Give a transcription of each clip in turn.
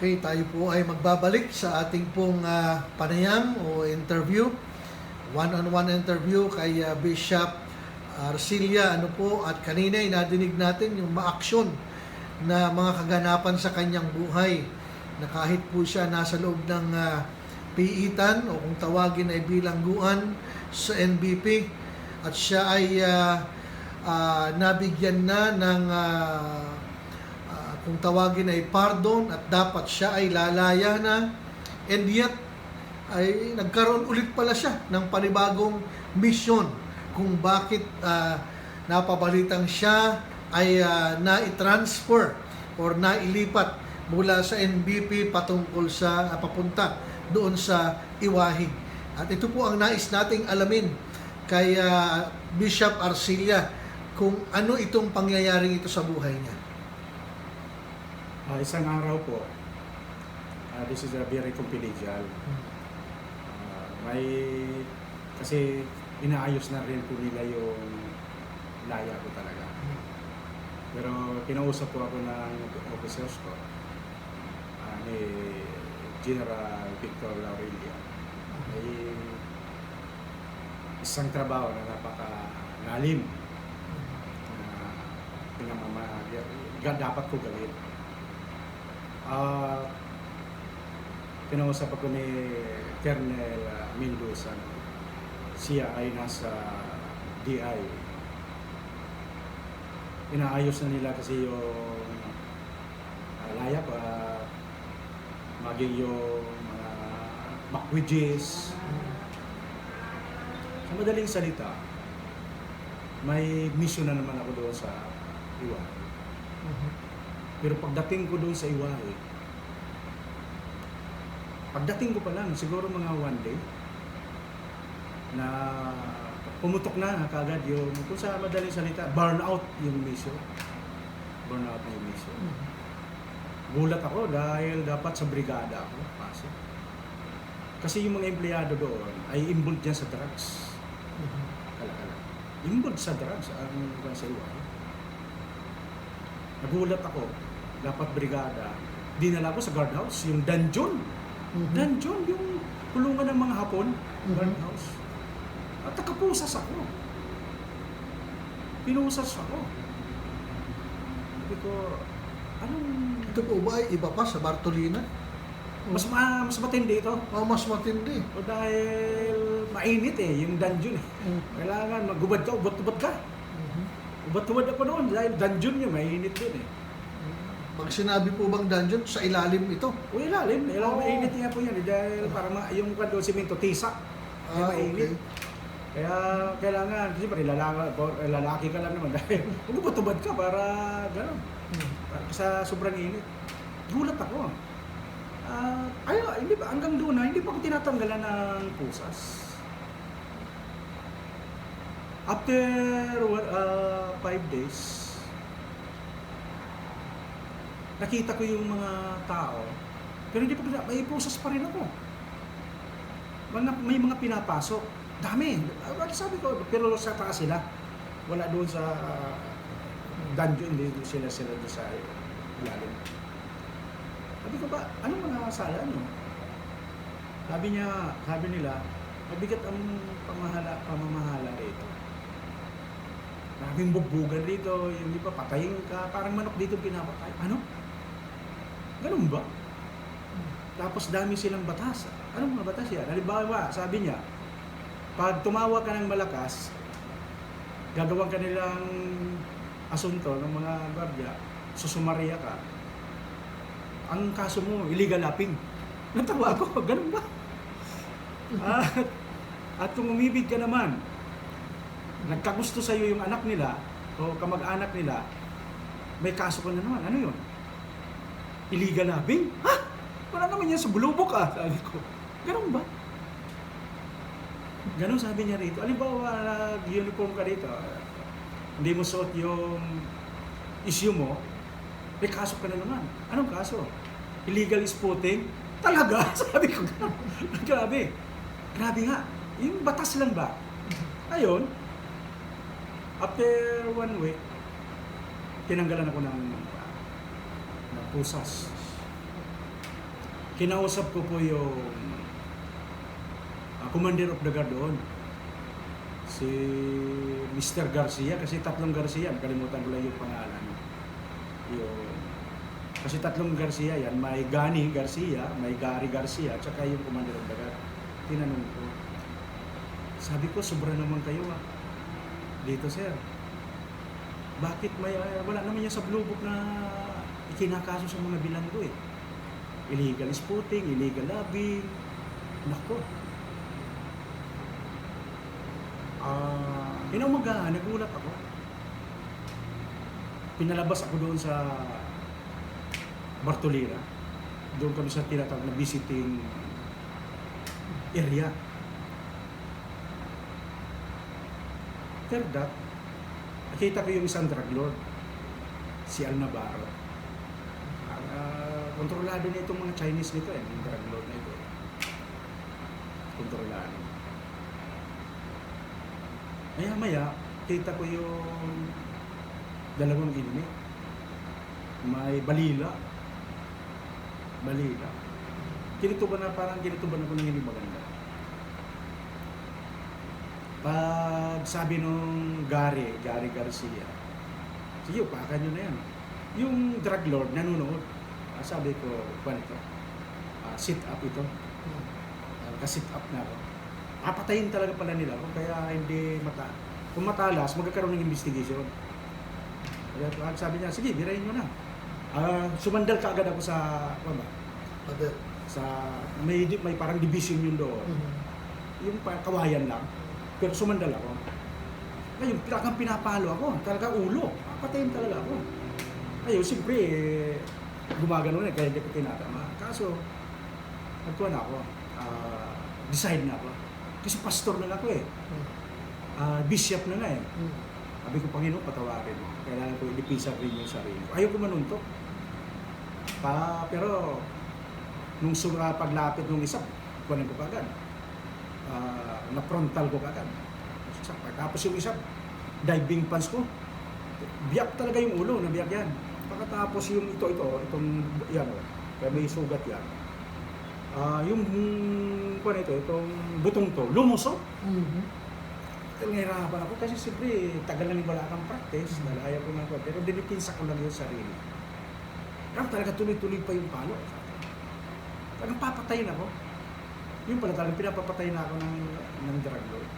Okay, tayo po ay magbabalik sa ating pong panayam o interview. One-on-one interview kay Bishop Arcilia. At kanina ay nadinig natin yung maaksyon na mga kaganapan sa kanyang buhay. Na kahit po siya nasa loob ng piitan o kung tawagin ay bilangguan sa NBP at siya ay nabigyan na ng kung tawagin ay pardon at dapat siya ay lalaya na, and yet ay nagkaroon ulit pala siya ng panibagong mission kung bakit napabalitang siya ay na-transfer or nailipat mula sa NBP patungkol sa papunta doon sa Iwahi. At ito po ang nais nating alamin kay Bishop Arcilia, kung ano itong pangyayaring ito sa buhay niya. Isang araw po, this is a very confidential. Kasi inaayos na rin po nila yung laya ko talaga. Pero kinausap po ako ng officers ko, ni General Victor Laurelia. May isang trabaho na napaka-lalim na dapat ko gawin. Kinausap ako ni Colonel Mendoza. Siya ay nasa DI. Inaayos na nila kasi yung laya ko, maging yung mga backwidges. Sa madaling salita, may mission na naman ako doon sa Iwahe. Pero pagdating ko doon sa Iwahe, pagdating ko pa lang, siguro mga one day, na pumutok na kagad yung, kung sa madaling salita, burnout yung mission. Burnout yung mission. Gulat ako dahil dapat sa brigada ako pasok. Kasi yung mga empleyado doon ay involved dyan sa drugs. Kala-kala. Involved sa drugs ang sa Iwahe. Nagulat ako, dapat brigada. Dinala ko sa guardhouse, yung dungeon. Dungeon, yung kulungan ng mga Hapon, guardhouse. At nakapusas ako. Pinusas ako. Sabi ko, anong... Ito po ba ay iba pa sa Bartolina? Mas matindi ito. Mas matindi. O dahil mainit yung dungeon . Kailangan magubad ka, ubad-ubad ka. Ubad-ubad ako noon dahil dungeon yung mainit din . Pag sinabi po bang dungeon, sa ilalim ito? O ilalim, mainit niya po yan dahil para yung kwento simento, tisa. Mainit. Okay. Kaya kailangan, siyempre lalaki ka lang naman dahil ubad-ubad ka para gano'n. Sa sobrang init. Gulat ako. Hindi ba, hanggang doon hindi pa ako tinatanggalan ng pusas. After 5 days, nakita ko yung mga tao, pero hindi pa may pusas pa rin ako. May mga pinapasok. Dami. Sabi ko, pero sa taas sila. Wala doon sa dungeon, hindi sila doon sa ilalim. Sabi ko ba, anong mga sala nyo? Sabi nila, mabigat ang pamamahala rito. Maraming bugbugan rito, hindi pa patayin ka, parang manok dito pinapatay. Ano? Ganun ba? Tapos dami silang batas. Anong mga batas yan? Halimbawa, sabi niya, pag tumawa ka ng malakas, gagawin ka nilang asunto ng mga guardia, susumariya ka. Ang kaso mo, illegal laping. Natawa ako, ganun ba? At kung umibig ka naman, nagkagusto sa'yo yung anak nila o kamag-anak nila, may kaso ka na naman. Ano yun? Illegal laping? Ha? Wala naman yan sa bulubok sabi ko. Ganun ba? Ganun sabi niya rito. Halimbawa, nag-uniform ka dito, hindi mo suot yung issue mo, may kaso ka na naman. Anong kaso? Illegal spotting? Talaga? Sabi ko, grabe. Grabe nga. Yung batas lang ba? Ayun, after 1 week, tinanggalan ako ng pusas. Kinausap ko po yung Commander of the Guard doon. Si Mr. Garcia, kasi tatlong Garcia, nakalimutan ko lang yung pangalan. Kasi tatlong Garcia yan, may Gani Garcia, may Gary Garcia, at saka yung Commander of the Guard. Tinanong ko, sabi ko, sobra naman kayo dito, sir. Bakit wala naman yan sa Blue Book na ikinakaso sa mga bilanggo eh. Illegal spotting, illegal lobbying. Nako. Inaumaga, nagulat ako. Pinalabas ako doon sa Bartolina. Doon kami sa tinatawag na visiting area. After that, nakita ko yung isang drug lord, si Al Navarro. Kontrolado na itong mga Chinese nito yung drug lord na ito. Kontrolado. Maya-maya, kita ko yung dalawang inmate. May balila. Kinituban ako ng hindi maganda. Pag sabi nung Gary Garcia, sige, upakan nyo na yan. Yung drug lord nanonood. Sabi ko, sit up ito. Ka-sit up na ako. Papatayin talaga pala nila ako, kaya hindi kung matalas, magkakaroon ng investigation. Kaya sabi niya, sige, birahin nyo na. Sumandal ka agad ako sa may parang division yun doon. Yung kawayan lang. Pero sumandal ako. Ngayon, talagang pinapalo ako. Talaga ulo. Papatayin talaga ako. Ngayon, siyempre, gumagano na, kaya hindi ko tinatama. Kaso, nagkuhan ako. Decide na ako. Kasi pastor na ako eh. Bishop na nga eh. Sabi ko, Panginoon, patawarin mo. Kailangan ko i-dipisa rin yung sarili ko. Ayaw ko manuntok. Pero, nung paglapit nung isa, kuhanin ko kagad. Na-frontal ko kagad. Tapos yung isa, diving pants ko. Biyak talaga yung ulo, nabiyak yan. Pagkatapos yung itong yan o, kaya may sugat yan. Yung itong butong to, lumusok. Nahirapan ako kasi siyempre tagal na wala kang practice, nalaya ko nga pero dinipinsa ko lang yung sarili. Pero talaga tuloy-tuloy pa yung palo. Talagang papatayin ako. Yung pala talagang pinapapatayin ako ng drug lord.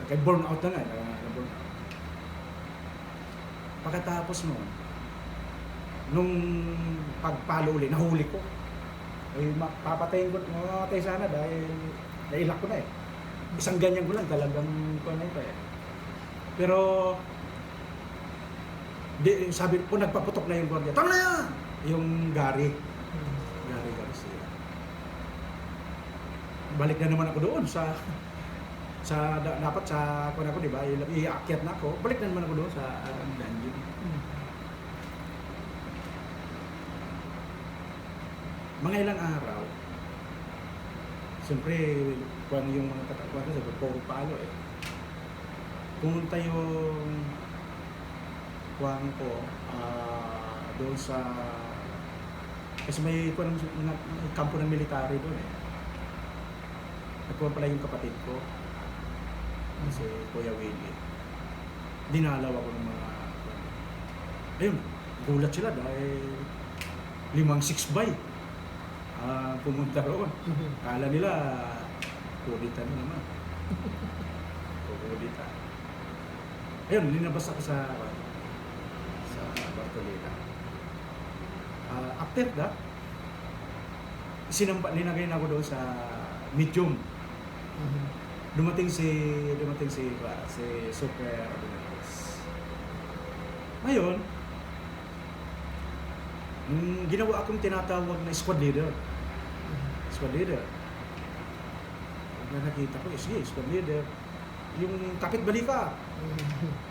Kaya burn out na nga, burn out. Pagkatapos noon, nung pagpalo ulit, nahuli ko. Ay, papatayin ko, mamatay sana dahil nailak ko na eh. Isang ganyan ko lang, talagang na ito eh. Pero, sabi ko, nagpaputok na yung gwardiya. Tama na yan! Yung Gary Garcia. Balik na naman ako doon dapat sa kung ako, di ba, iakyat na ako. Balik na naman ako doon sa dungeon. Mga ilang araw, siyempre, kung yung mga katakwa ko, sabi, puro palo eh. Pumunta yung kuwang ko doon sa, kasi may kampo ng military doon eh. Nagkuhan pala yung kapatid ko, si Kuya Willie. Dinalaw ako ng mga, ayun, gulat sila dahil 5-6 bay. Pumunta roon. Kala nila, kulitan na naman. Kulitan. Ayun, linabas ako sa Bartolina. After that, linagay na ako doon sa medium. Dumating si Super Abinakos. Ngayon, ginawa akong tinatawag na squad leader. Na nakita ko, sige, squad leader. Yung kapit balika,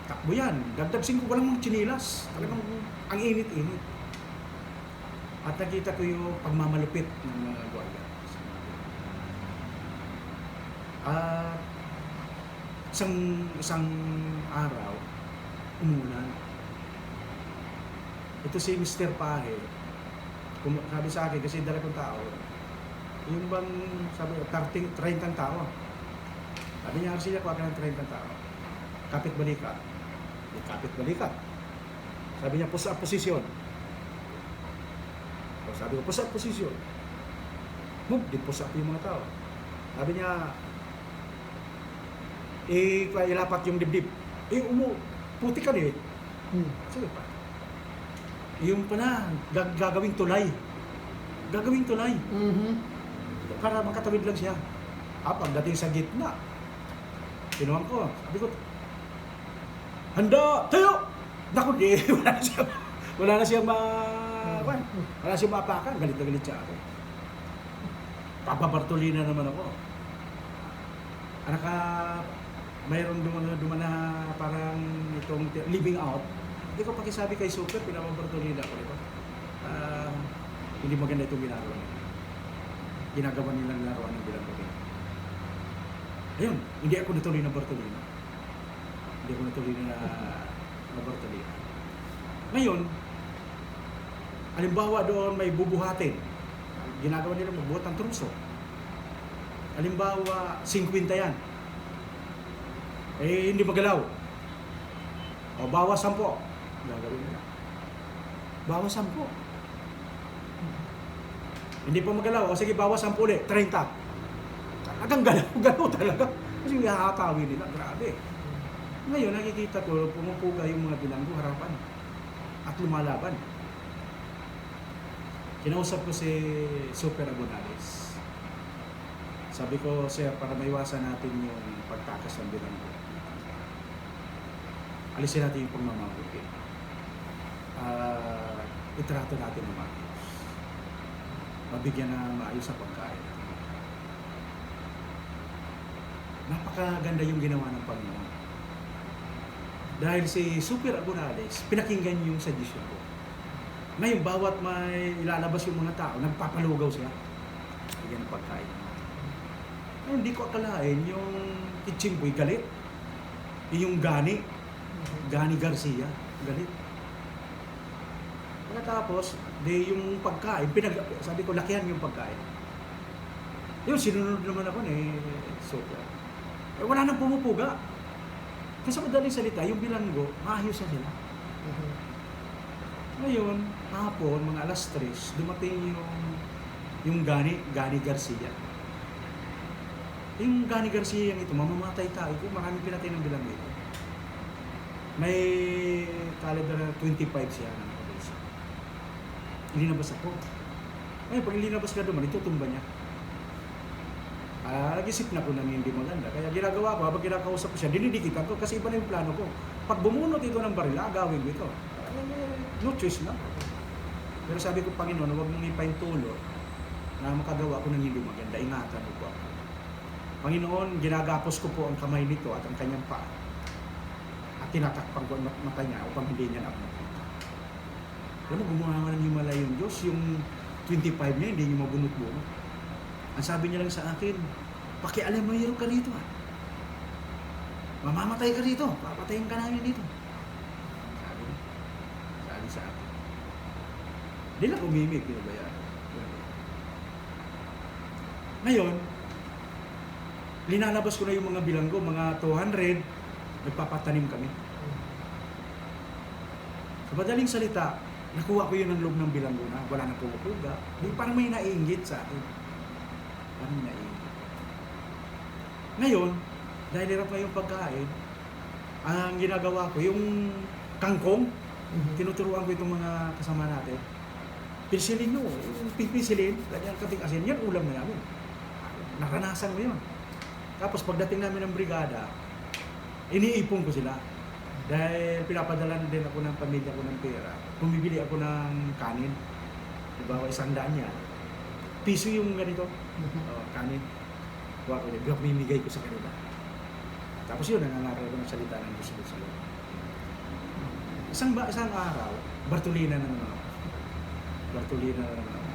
takbo yan. Dagdag 5, walang mga chinilas. Talagang ang init-init. At nakita ko yung pagmamalupit ng mga gwardiya. At isang araw, umulan. Ito si Mr. Pahe, sabi sa akin, kasi dala kong tao, yung bang, sabi, 30 tao. Sabi niya, Arcilla, kuha ka ng 30 tao. Kapit balikat. Di kapit balikat. Sabi niya, push up position. O, sabi ko, push up position. Move, di push up yung mga tao. Sabi niya, ilapat yung dibdib. Puti ka eh. Sige pa. Yung pala, gagawing tulay. Gagawing tulay. Para makatawid lang siya. Pagdating sa gitna, kinuha ko. Sabi ko, handa! Tayo! Naku, wala na siya maapakan. Galit na galit siya ako. Papabartolina naman ako. Mayroon duman na parang itong living out. Hindi ko pakisabi kay Super, pinapabartolina ko. Diba? Hindi maganda itong ginagawa nila. Ginagawa nilang laruan ng bilang gabi. Ayun, hindi ako natuloy na Bartolina. Hindi ako natuloy na Bartolina. Ngayon, halimbawa doon may bubuhatin. Ginagawa nila magbuhat ng truso. Halimbawa, 50 yan. Hindi magalaw. O, bawas 10. Gagawin nila. Bawas 10. Hindi pa magalaw. O sige, bawas 10 ulit. 30. Talagang galaw talaga. Kasi hahatawin nila. Grabe. Ngayon, nakikita ko, pumupuga yung mga bilanggo harapan. At lumalaban. Kinausap ko si Super Agonales. Sabi ko, sir, para maiwasan natin yung pagtakas ng bilanggo, alisin natin yung pagmamabuti. Itrato natin ang maayos. Mabigyan na maayos sa pagkain. Napakaganda yung ginawa ng Panginoon. Dahil si Super Agonales, pinakinggan yung suggestion ko. Ngayon, bawat may ilalabas yung mga tao, nagpapalugaw siya. Bigyan ng pagkain. Ngayon, hindi ko akalain yung kitchen boy galit. Yung Gani Garcia, galit. Pagkatapos, yung pagkain, sabi ko, lakihan yung pagkain. Yun, sinunod naman ako ni Super. Wala nang pumupuga. Kasi madaling salita, yung bilanggo, maayos na sila. Ngayon, hapon, mga alas 3, dumating yung Gani Garcia. Yung Gani Garcia yung ito, mamamatay tayo. Maraming pinatay ng bilanggo ito. May caliber na 25 siya ng kabisa. Ilinabas ako. Ngayon, pag ilinabas ka naman, itutumba niya. Nag-isip na ko na hindi maganda. Kaya ginagawa ko, habang kinakausap ko siya, dinidikitan ko kasi iba na yung plano ko. Pag bumunot ito ng baril, agawin ko ito. No choice na. Pero sabi ko, Panginoon, huwag mong ipaintulot na makagawa ko ng hindi maganda. Ingatan mo po ako. Panginoon, ginagapos ko po ang kamay nito at ang kanyang paa. At tinatakpan ko ang mata niya upang hindi niya na makita. Alam mo, gumawa nga ng himala yung Diyos. Yung 25 niya, hindi niya mabunot-bunot. Ang sabi niya lang sa akin, pakialam mo ka rito. Mamamatay ka rito. Papatayin ka namin dito. Sabi sa akin. Hindi lang umimik, pinabayaan. Ngayon, linalabas ko na yung mga bilanggo, mga 200, nagpapatanim kami. Sa madaling salita, nakuha ko yun ng loob ng bilanggo na, wala na pumupuga. Parang may naiinggit sa akin. Parang may naiinggit. Ngayon, dahil hirap na yung pagkain, ang ginagawa ko, yung kangkong, tinuturuan ko itong mga kasama natin. Pisilin nyo, yung pipisilin, ganyan kating asin, yan ulam na namin. Naranasan mo yun. Tapos pagdating namin ng brigada, iniipon ko sila. Dahil pinapadala din ako ng pamilya ko ng pera. Bumibili ako ng kanin. Diba, 100 yan. Piso yung ganito, kanin. Kuha ko din, mimigay ko sa kanila. Tapos yun, nangangaral ko ng salita ng Diyos sa loob. Isang araw, Bartolina na naman ako. Bartolina na naman ako.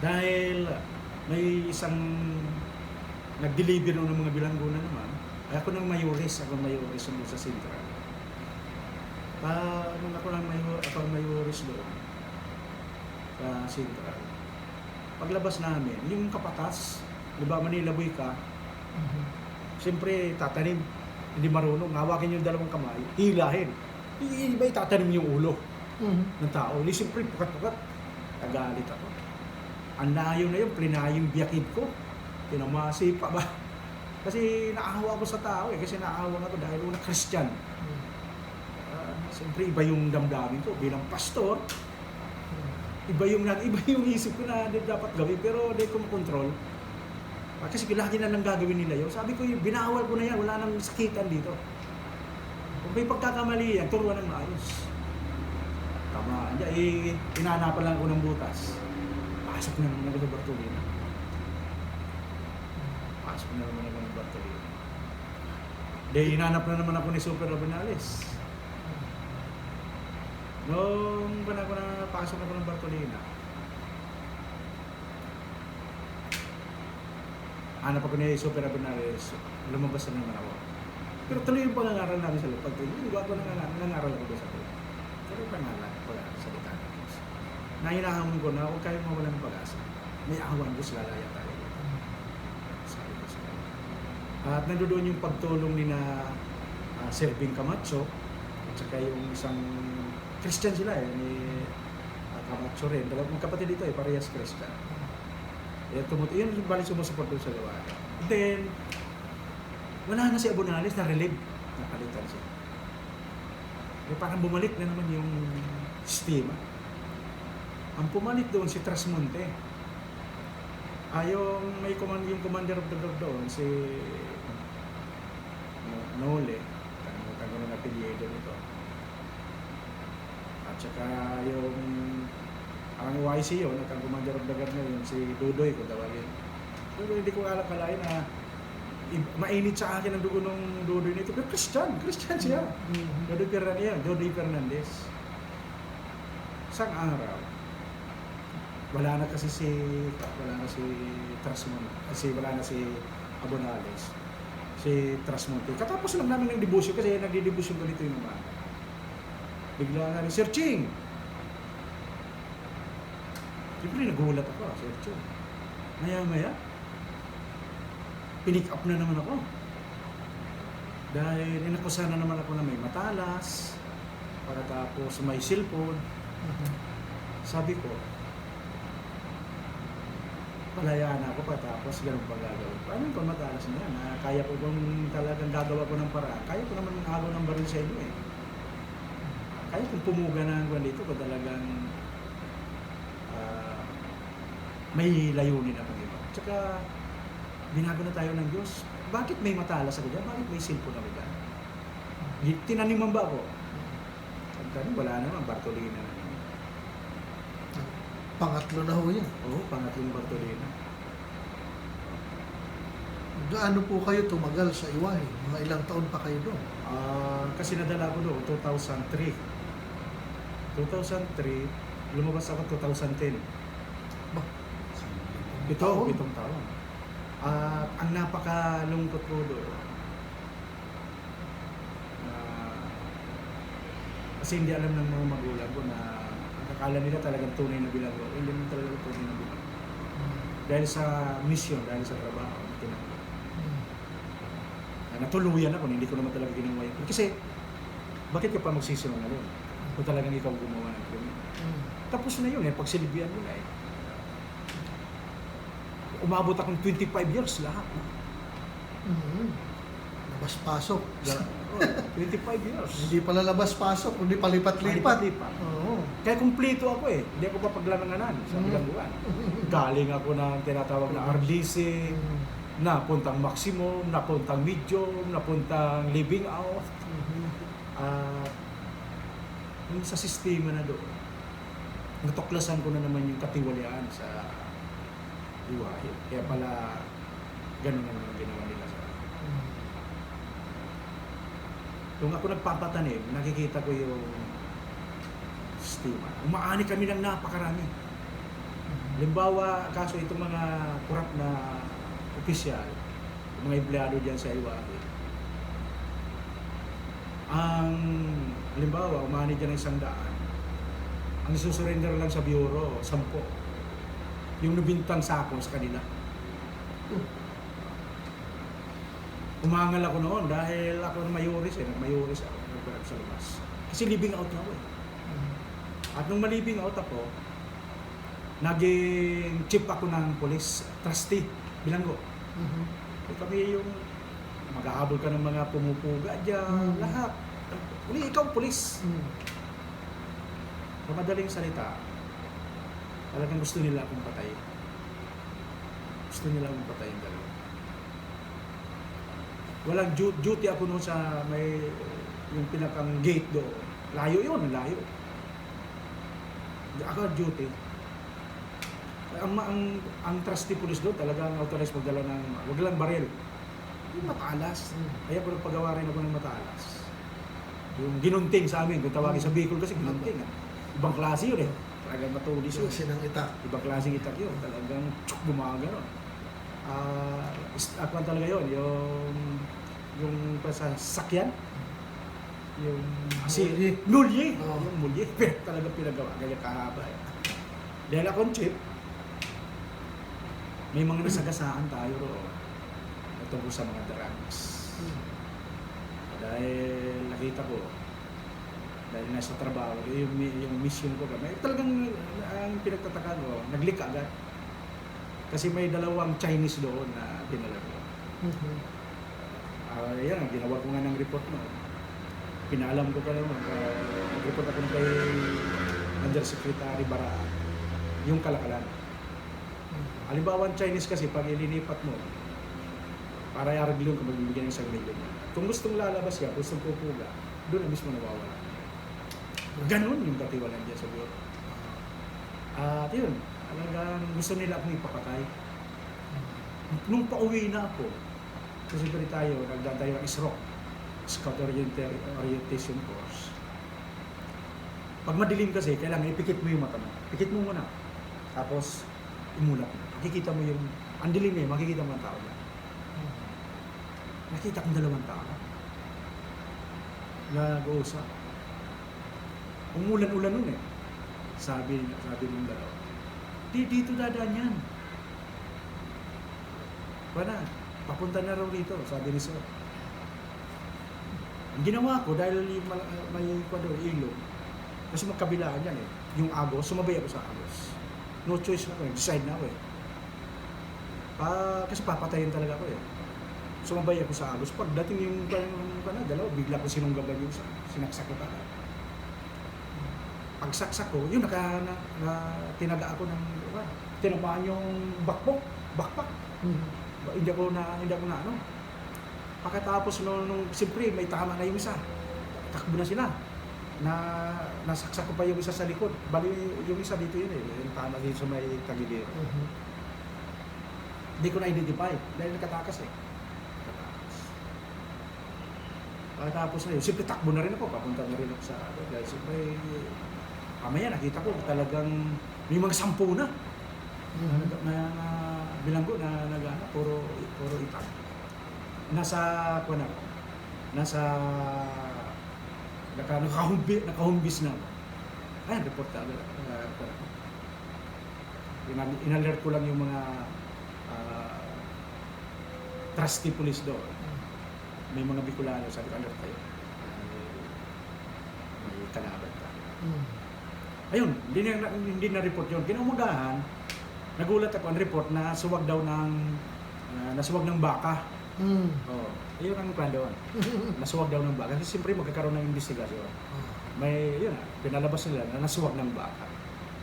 Dahil may isang nag-deliver ng mga bilanggo na naman, ay ako ng mayores doon sa Central. Nung ako ng mayores doon, Central. Paglabas namin, yung kapatas, di ba Manila Boy ka, siyempre tatanim, hindi marunong, hawakin yung dalawang kamay, hilahin. Iba itatanim yung ulo ng tao. Hindi siyempre pukat-pukat, nagalit ako. Ang layo na yun, plinayong biyakid ko. Tinamasi pa ba? Kasi naahawa ko sa tao kasi naahawa ako dahil una Christian. Siyempre iba yung damdamin ko bilang pastor. Iba yung isip ko na dapat gawin pero hindi ko makontrol. Kasi lagi na lang gagawin nila yun. Sabi ko, binawal ko na yan, wala nang sakitan dito. Kung may pagkakamali yan, turuan ng maayos. Tama, inanapan lang ako ng butas. Pasok na naman ako ng Bartolina. Pasok na naman ako ng Bartolina. Inanap na naman ako ni Super Abinales. Nung ako na pasok ako ng Bartolina, hanap ako ni Super Abinales, lumabas na naman ako. Pero tuloy yung pangangaral namin sa lupag. Hindi ko nangangaral ako doon sa lupag. Pero yung pangalan, sa litana. Nahinahamon ko na huwag kayong mawalan ng pag-asa. May awan ko sila, lalaya tayo. Sabi ko sila. At nandoon yung pagtulong ni na Serving Camacho at saka yung isang Christian sila ni Camacho rin. Dalawang kapatid dito parehas Christian. Yun bali sumusuport doon sa gawain. Then, wala na si Abonales, na-relieve. Napalitan siya. Parang bumalik na naman yung sistema. Ang pumalit doon si Trasmonte. Yung commander of the guard doon, si Nole. Kalimutan ko na napiliado nito. At saka ang YC yun, at ang commander of the guard na yun, si Dudoy kung tawagin. Pero hindi ko kalain na mainit sa akin ang dugo ng Dudoy nito. Pero Christian siya. Dudoy Fernandez. Isang araw, wala na si Trasmonte, wala na si Abonales, si Trasmonte. Katapos lang namin ng debusyon kasi nagdi-debusyon ko dito yung umaga. Bigla na rin, Sir Ching! Siyempre nagulat ako, Sir Ching. Maya-maya, pinick up na naman ako. Dahil inakusahan na naman ako na may matalas, pagkatapos may cellphone. Sabi ko, palayaan ako patapos ganun pa gagawin. Paano kung matalas na yan? Kaya ko kung talagang gagawa ko ng paraan. Kaya ko naman agaw ng baril sa inyo eh. Kaya kung pumuga na ang dito kung talagang may layunin ako iba. Tsaka binago na tayo ng Diyos. Bakit may matalas ako dyan? Bakit may cellphone ako dyan? Tinaniman ba ako? Wala naman, Bartolina na. Pangatlo na ho yan. Oo, pangatlong Bartolina. Gaano po kayo tumagal sa Iwahe? Mga ilang taon pa kayo doon? Kasi nadala ko doon, 2003. 2003, lumabas ako 2010. Ba? Pitong taon. Ang napakalungkot ko doon, kasi hindi alam ng mga magulang ko na akala nila talagang tunay na bilanggo. Hindi naman talaga tunay na bilanggo. Dahil sa mission, dahil sa trabaho, tinanggap. Natuluyan ako, hindi ko naman talaga ginawa yun. Kasi, bakit ka pa magsisinungaling kung talagang ikaw gumawa ng krimen? Tapos na yun, pagsilbihan mo na eh. Umabot akong 25 years lahat. Labas-pasok. 25 years. Hindi pala labas-pasok, hindi palipat-lipat. Oo. Kaya kumpleto ako eh. Hindi ako papaglalanganan sa bilangguan. Galing ako ng tinatawag na RDC, napuntang maximum, napuntang medium, napuntang living out. Yung sa sistema na doon, natuklasan ko na naman yung katiwalian sa Iwahe. Kaya pala, ganun naman ang ginawa nila sa akin. Kung ako nagpapatanim, nakikita ko yung sistema. Umaani kami ng napakarami. Halimbawa, kaso itong mga kurap na opisyal, mga empleyado dyan sa Iwahe, halimbawa, umani dyan ng 100, ang isusurrender lang sa bureau, 10. Yung nabintang sako sa kanila. Umangal ako noon dahil ako mayuris nagmayuris ako nagpunta sa labas. Kasi living out na ako eh. At nung malibing out ako, naging chief ako ng police, trustee, Bilanggo. Kami yung mag-ahabol ka ng mga pumupuga dyan, lahat. Uli, ikaw police. Sa madaling salita, talagang gusto nila akong patayin. Gusto nila akong patayin talaga. Walang duty ako noon sa may yung pinakang gate doon. Layo yun, layo. Ako duty. Ang trusty police doon talagang authorized magdala ng wag lang baril. Yung matalas. Kaya ko nagpagawa rin ako ng matalas. Yung ginunting sa amin, kung tawagin sa Bicol kasi ginunting. Ibang klase yun eh. Talagang matulis yun. Kasi ng itak. Ibang klaseng itak yun. Talagang tsuk, bumaga nun. Ako talaga yun. Yung sa sakyan. Yung mulye. Oh. Yung mulye. Talagang pinagawa. Kaya kahaba eh. Dahil akong chip, may mga nasagasaan tayo roon. Ito po sa mga drugs. Dahil nakita ko, dahil nasa trabaho, yung mission ko kami, talagang ang pinagtataka ko, nag-leak agad. Kasi may dalawang Chinese doon na dinala ko. Yan, ginawa ko nga ng report mo. Pinalam ko pa naman, nag-report ako kay Undersecretary Bara, yung kalakalan. Halimbawa, ang Chinese kasi, pag ilinipat mo, para i-argle kung magbibigyan ng 1 million. Kung gustong lalabas ka, gustong pupuga, doon na mismo nawawala. Ganon yung katiwalan dyan sa buhay. At yun, talagang gusto nila akong ipapatay. Nung pauwi na ako, kasi pa tayo, nagdaan tayo ng ISROC, Scout Orientation Course. Pag madilim kasi, kailangan ipikit mo yung mata mo. Pikit mo muna. Tapos, imulat mo. Makikita mo yung, ang dilim eh, makikita mo ang tao na. Nakita kong 2 tao. Nag-uusap. Umulan-ulan nun eh. Sabi ng dalawa. Dito dadaan yan. Pana, papunta na raw dito, sabi ni Sir. Ang ginawa ko, dahil may ilog, kasi magkabilaan yan eh. Yung Agos, sumabay ako sa Agos. No choice na ako eh, decide na ako eh. Kasi papatayin talaga ako eh. Sumabay ako sa Agos. Pagdating yung dalawa, bigla ko sinunggaban yung sinaksak ko ka. Pagsaksak ko, yun, tinaga ako ng, tinamaan yung backpack. Hindi ako na ano. Pagkatapos nung siyempre may tama na yung isa. Takbo na sila. Nasaksak ko pa yung isa sa likod. Bali yung isa dito yun eh. Yung tama dito sa may tagilid. Hindi ko na-identify dahil nakatakas eh. Pagkatapos na yun, siyempre takbo na rin ako. Papunta na rin ako sa dahil siyempre mamaya nakita ko talagang may mga 10 na. Bilanggo na nagana puro itak. Nakahumbis na. Ayun, report ka agad. In-alert ko lang yung mga trusty police doon. May mga Bicolano, sabi ko, alert kayo. May kalaban ka. Ayun, hindi na report yun. Kinaumagahan, nagulat ako ang report na nasuwag ng baka. Oh, ayun ang plan doon. Nasuwag daw ng baka. Kasi siyempre magkakaroon ng investigasyon. May, yun pinalabas nila na nasuwag ng baka.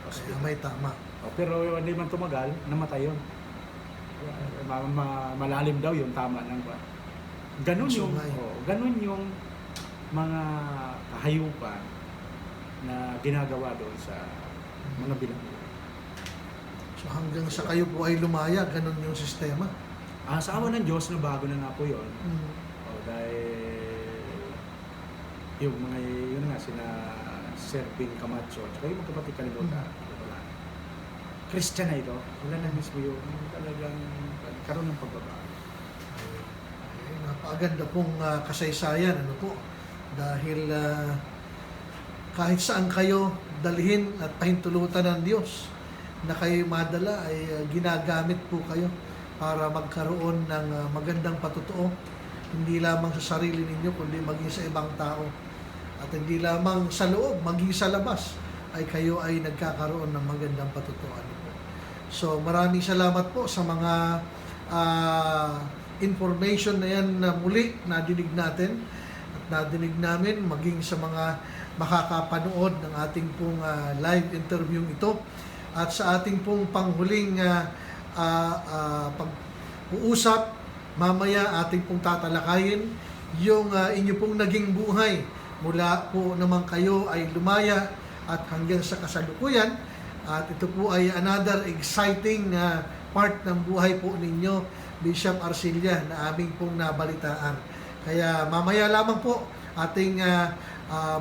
Kaya may tama. Oh, pero hindi man tumagal, namatay yun. Malalim daw yung tama ng baka. Ganun yung mga kahayupan na ginagawa doon sa mga Bilanggo. So hanggang sa kayo po ay lumaya, ganun yung sistema. Sa awa ng Diyos, bago na nga po yun. Dahil yung mga yun nga, sina Serving Camacho, tsaka yung magkapatid kalimutan. Christian na ito, wala na mismo yung talagang karoon ng pagbabago. Napakaganda pong kasaysayan, ano po, dahil kahit saan kayo dalhin at pahintulutan ng Diyos, na kayo madala ay ginagamit po kayo para magkaroon ng magandang patotoo, hindi lamang sa sarili ninyo kundi maging sa ibang tao, at hindi lamang sa loob, maging sa labas ay kayo ay nagkakaroon ng magandang patutuan po. So maraming salamat po sa mga information na yan na muli nadinig natin at nadinig namin, maging sa mga makakapanood ng ating pong live interview ito, at sa ating pong panghuling pag-uusap mamaya ating pong tatalakayin yung inyo pong naging buhay mula po naman kayo ay lumaya at hanggang sa kasalukuyan, at ito po ay another exciting part ng buhay po ninyo, Bishop Arcilla, na aming pong nabalitaan. Kaya mamaya lamang po ating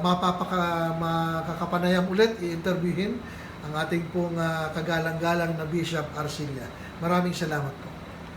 makakapanayam ulit, i-interviewin ang ating pong kagalang-galang na Bishop Arcilla. Maraming salamat po.